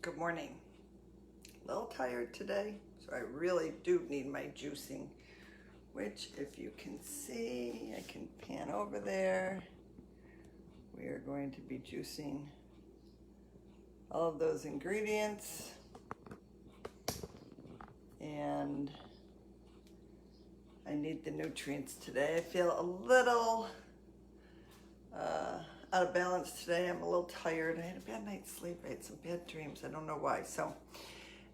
Good morning. A little tired today, so I really do need my juicing, which if you can see, I can pan over there. We are going to be juicing all of those ingredients, and I need the nutrients today. I feel a little out of balance today. I'm a little tired. I had a bad night's sleep. I had some bad dreams. I don't know why. So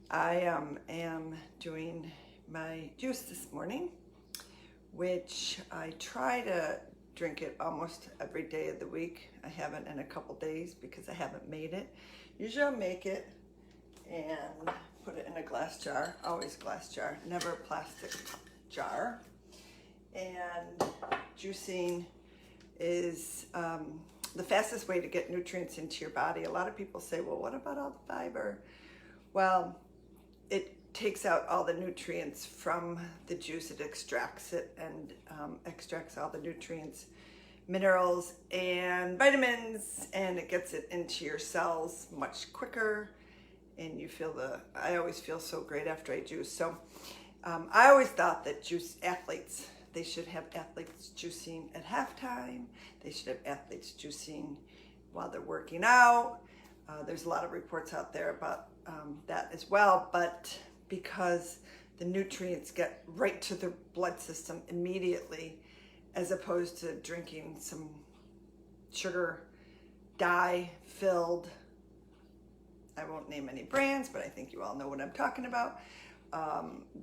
I am doing my juice this morning, which I try to drink it almost every day of the week. I haven't in a couple days because I haven't made it. Usually I'll make it and put it in a glass jar, always glass jar, never a plastic jar. And juicing is the fastest way to get nutrients into your body. A lot of people say, well, what about all the fiber? Well, it takes out all the nutrients from the juice. It extracts it and extracts all the nutrients, minerals, and vitamins, and it gets it into your cells much quicker. And you feel I always feel so great after I juice. So I always thought that they should have athletes juicing at halftime. They should have athletes juicing while they're working out. There's a lot of reports out there about that as well, but because the nutrients get right to the blood system immediately, as opposed to drinking some sugar, dye-filled, I won't name any brands, but I think you all know what I'm talking about,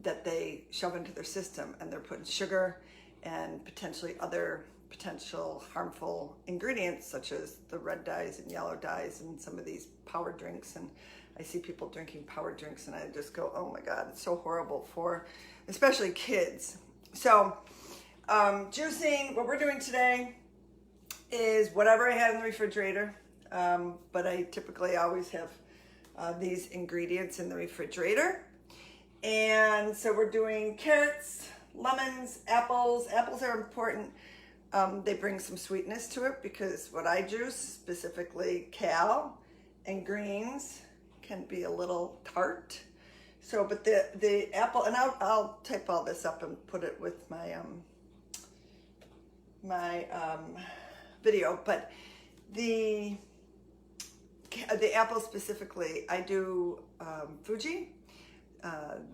that they shove into their system, and they're putting sugar and potentially other potential harmful ingredients such as the red dyes and yellow dyes and some of these power drinks. And I see people drinking power drinks and I just go, oh my God, it's so horrible for especially kids. So juicing, what we're doing today is whatever I had in the refrigerator, but I typically always have these ingredients in the refrigerator. And so we're doing carrots, lemons, apples. Apples are important. They bring some sweetness to it because what I juice, specifically kale and greens, can be a little tart. So, but the apple, and I'll type all this up and put it with my video. But the apple specifically, I do Fuji.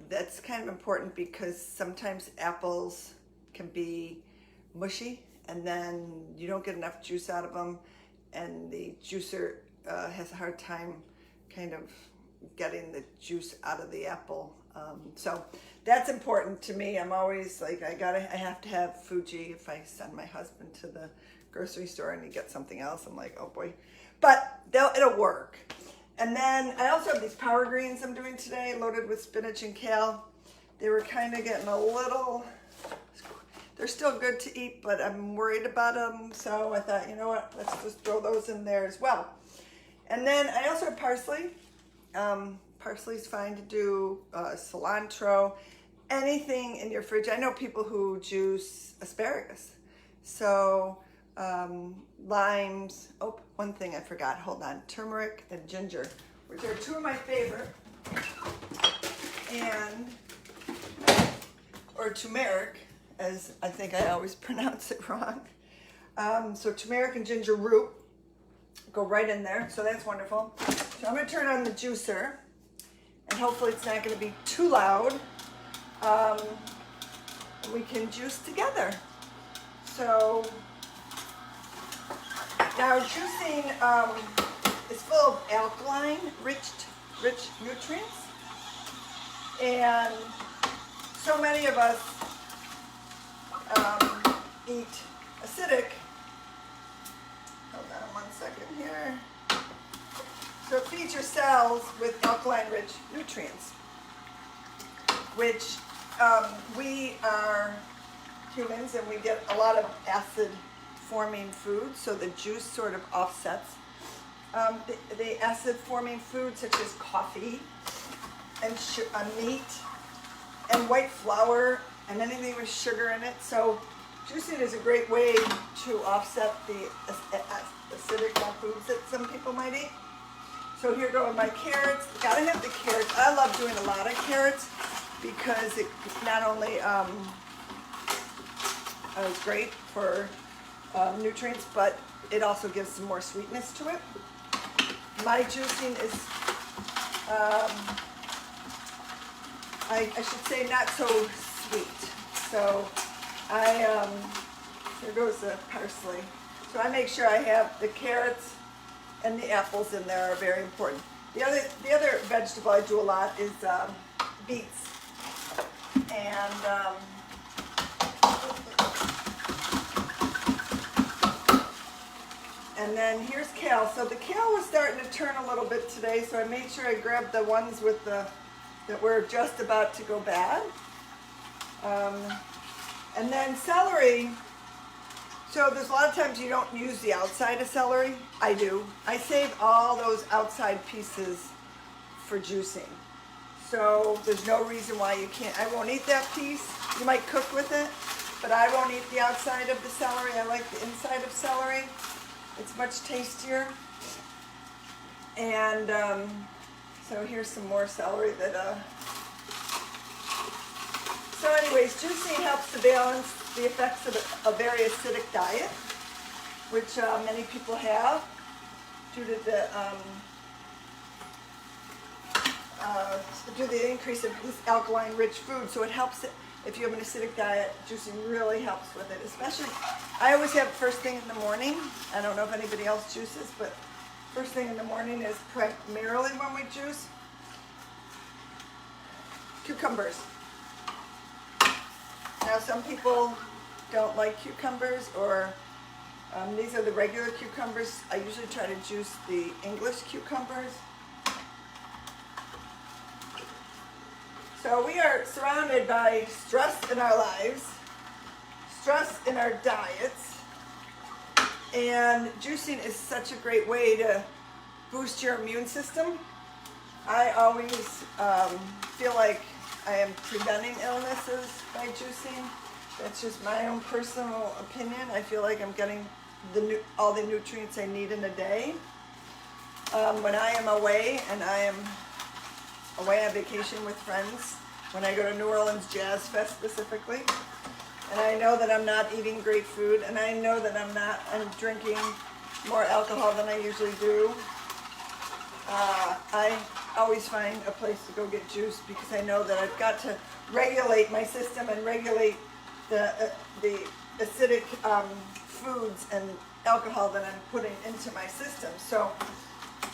That's kind of important because sometimes apples can be mushy and then you don't get enough juice out of them, and the juicer has a hard time kind of getting the juice out of the apple. So that's important to me. I'm always like, I have to have Fuji. If I send my husband to the grocery store and he gets something else, I'm like, oh boy, but it'll work. And then I also have these power greens I'm doing today, loaded with spinach and kale. They were kind of getting a little, they're still good to eat, but I'm worried about them. So I thought, you know what, let's just throw those in there as well. And then I also have parsley. Parsley's fine to do, cilantro, anything in your fridge. I know people who juice asparagus. So limes, oh, one thing I forgot, hold on, turmeric and ginger, which are two of my favorite, or turmeric, as I think I always pronounce it wrong. So turmeric and ginger root go right in there, so that's wonderful. So I'm going to turn on the juicer, and hopefully it's not going to be too loud. We can juice together. So now juicing is full of alkaline, rich nutrients, and so many of us eat acidic. Hold on 1 second here. So it feeds your cells with alkaline-rich nutrients, which we are humans, and we get a lot of acid-forming foods, so the juice sort of offsets the acid-forming foods such as coffee and meat and white flour and anything with sugar in it. So juicing is a great way to offset the acidic foods that some people might eat. So here go my carrots. Gotta have the carrots. I love doing a lot of carrots because it not only is great for nutrients, but it also gives some more sweetness to it. My juicing is, I should say, not so sweet. So here goes the parsley. So I make sure I have the carrots and the apples in there are very important. The other vegetable I do a lot is beets. And then here's kale. So the kale was starting to turn a little bit today, so I made sure I grabbed the ones with that were just about to go bad. And then celery. So there's a lot of times you don't use the outside of celery. I do. I save all those outside pieces for juicing. So there's no reason why you can't. I won't eat that piece. You might cook with it, but I won't eat the outside of the celery. I like the inside of celery. It's much tastier. And so here's some more celery that. So anyways, juicing helps to balance the effects of a very acidic diet, which many people have due to the increase of this alkaline-rich food. So it helps if you have an acidic diet. Juicing really helps with it. Especially, I always have first thing in the morning. I don't know if anybody else juices, but first thing in the morning is primarily when we juice cucumbers. Now some people don't like cucumbers, or these are the regular cucumbers. I usually try to juice the English cucumbers. So we are surrounded by stress in our lives, stress in our diets, and juicing is such a great way to boost your immune system. I always feel like I am preventing illnesses by juicing. That's just my own personal opinion. I feel like I'm getting all the nutrients I need in a day. When I am away, and I am away on vacation with friends, when I go to New Orleans Jazz Fest specifically, and I know that I'm not eating great food, and I know that I'm drinking more alcohol than I usually do, I always find a place to go get juice, because I know that I've got to regulate my system and regulate the acidic foods and alcohol that I'm putting into my system. So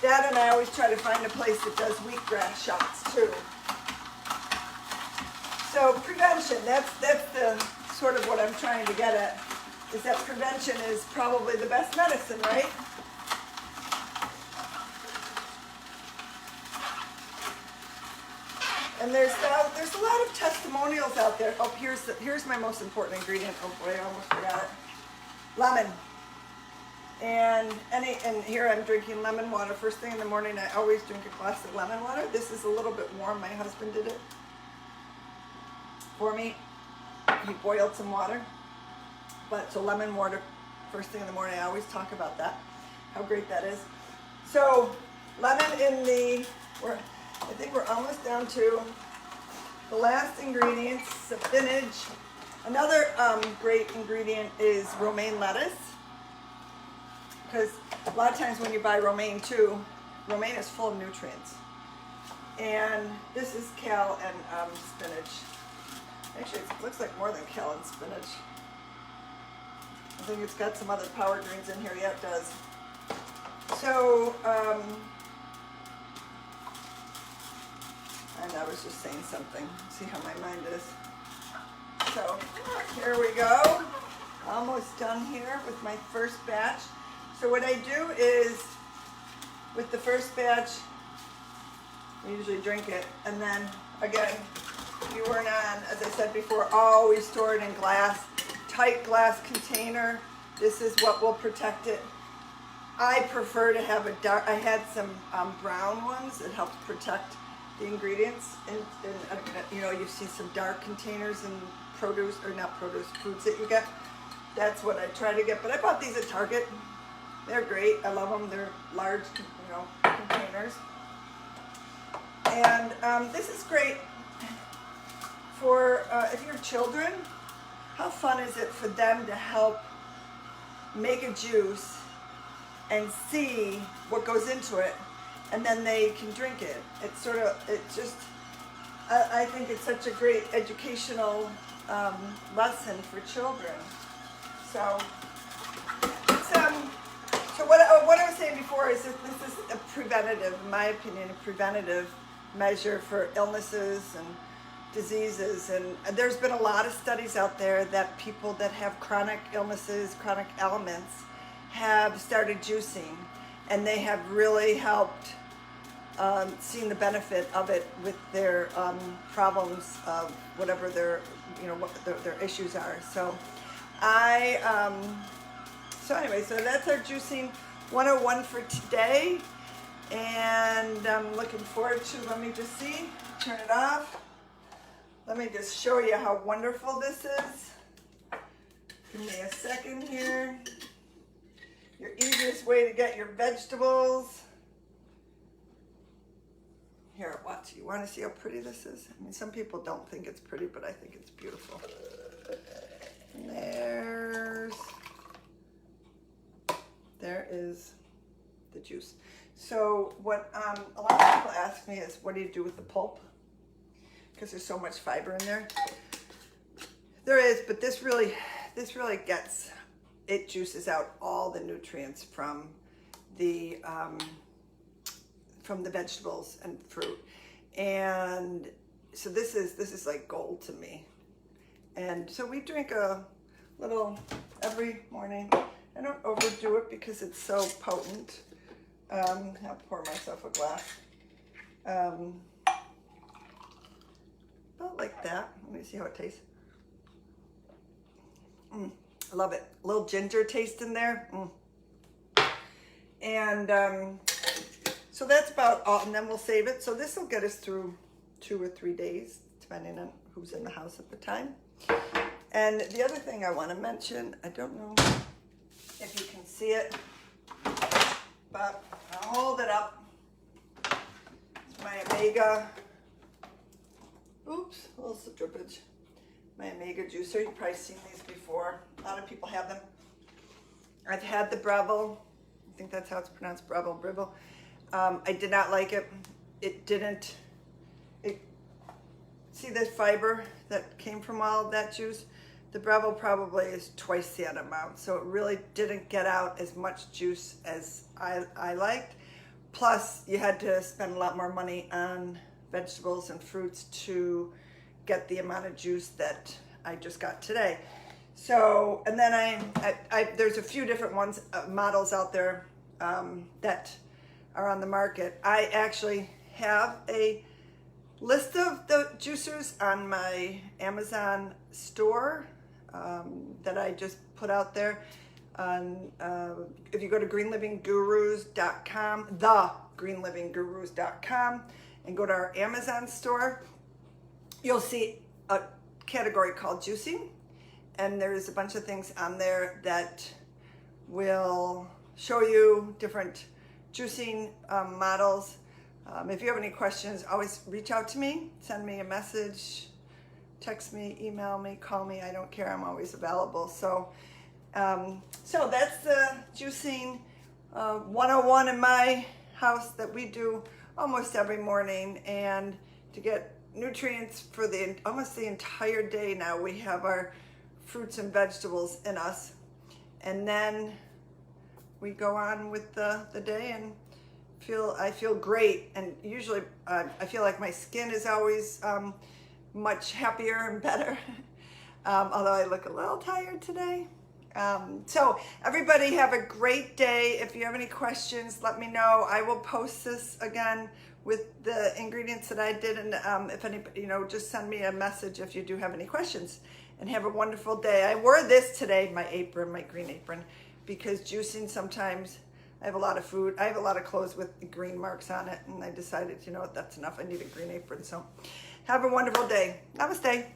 that, and I always try to find a place that does wheatgrass shots too. So prevention, that's the sort of what I'm trying to get at, is that prevention is probably the best medicine, right? And there's a lot of testimonials out there. Oh, here's my most important ingredient. Oh boy, I almost forgot it. Lemon. And here I'm drinking lemon water. First thing in the morning, I always drink a glass of lemon water. This is a little bit warm. My husband did it for me. He boiled some water. But so lemon water, first thing in the morning, I always talk about that, how great that is. So lemon I think we're almost down to the last ingredient, spinach. Another great ingredient is romaine lettuce, because a lot of times when you buy romaine too, romaine is full of nutrients. And this is kale and spinach. Actually, it looks like more than kale and spinach. I think it's got some other power greens in here. Yeah, it does. So, and I was just saying something. See how my mind is. So, here we go. Almost done here with my first batch. So what I do is, with the first batch, I usually drink it. And then, again, you weren't on, as I said before, always store it in glass. Tight glass container. This is what will protect it. I prefer to have a dark, I had some brown ones. It helps protect the ingredients. And you know, you see some dark containers in produce, or not produce, foods that you get. That's what I try to get. But I bought these at Target. They're great. I love them. They're large, you know, containers. containers. And this is great for if you have children. How fun is it for them to help make a juice and see what goes into it, and then they can drink it. I think it's such a great educational lesson for children. So, so what I was saying before is that this is a preventative, in my opinion, a preventative measure for illnesses and diseases. And there's been a lot of studies out there that people that have chronic illnesses, chronic ailments, have started juicing, and they have really helped seen the benefit of it with their problems of whatever what their issues are. So so that's our juicing 101 for today, and I'm looking forward to, let me just see, turn it off. Let me just show you how wonderful this is. Give me a second here. Your easiest way to get your vegetables. Here, watch. You want to see how pretty this is? I mean, some people don't think it's pretty, but I think it's beautiful. And there is the juice. So what a lot of people ask me is, what do you do with the pulp? Because there's so much fiber in there. There is, but this really gets, it juices out all the nutrients from the vegetables and fruit. And so this is like gold to me. And so we drink a little every morning. I don't overdo it because it's so potent. I'll pour myself a glass. About like that. Let me see how it tastes. I love it. A little ginger taste in there. And so that's about all, and then we'll save it. So this will get us through 2 or 3 days, depending on who's in the house at the time. And the other thing I want to mention, I don't know if you can see it, but I'll hold it up. It's my Omega, oops, a little drippage. My Omega juicer, you've probably seen these before. A lot of people have them. I've had the Breville, I think that's how it's pronounced, Breville. I did not like it. See the fiber that came from all of that juice? The Breville probably is twice that amount, so it really didn't get out as much juice as I liked. Plus, you had to spend a lot more money on vegetables and fruits to get the amount of juice that I just got today. So, and then there's a few different ones, models out there that are on the market. I actually have a list of the juicers on my Amazon store that I just put out there. If you go to greenlivinggurus.com, thegreenlivinggurus.com, and go to our Amazon store, you'll see a category called juicing, and there's a bunch of things on there that will show you different juicing models. If you have any questions, always reach out to me, send me a message, text me, email me, call me, I don't care, I'm always available. So that's the juicing 101 in my house that we do almost every morning. And to get nutrients for almost the entire day now, we have our fruits and vegetables in us. And then we go on with the day, and I feel great. And usually I feel like my skin is always much happier and better, although I look a little tired today. So everybody have a great day. If you have any questions, let me know. I will post this again with the ingredients that I did. And if anybody, just send me a message if you do have any questions. And have a wonderful day. I wore this today, my apron, my green apron, because juicing sometimes, I have a lot of food. I have a lot of clothes with green marks on it. And I decided, that's enough. I need a green apron. So have a wonderful day. Namaste.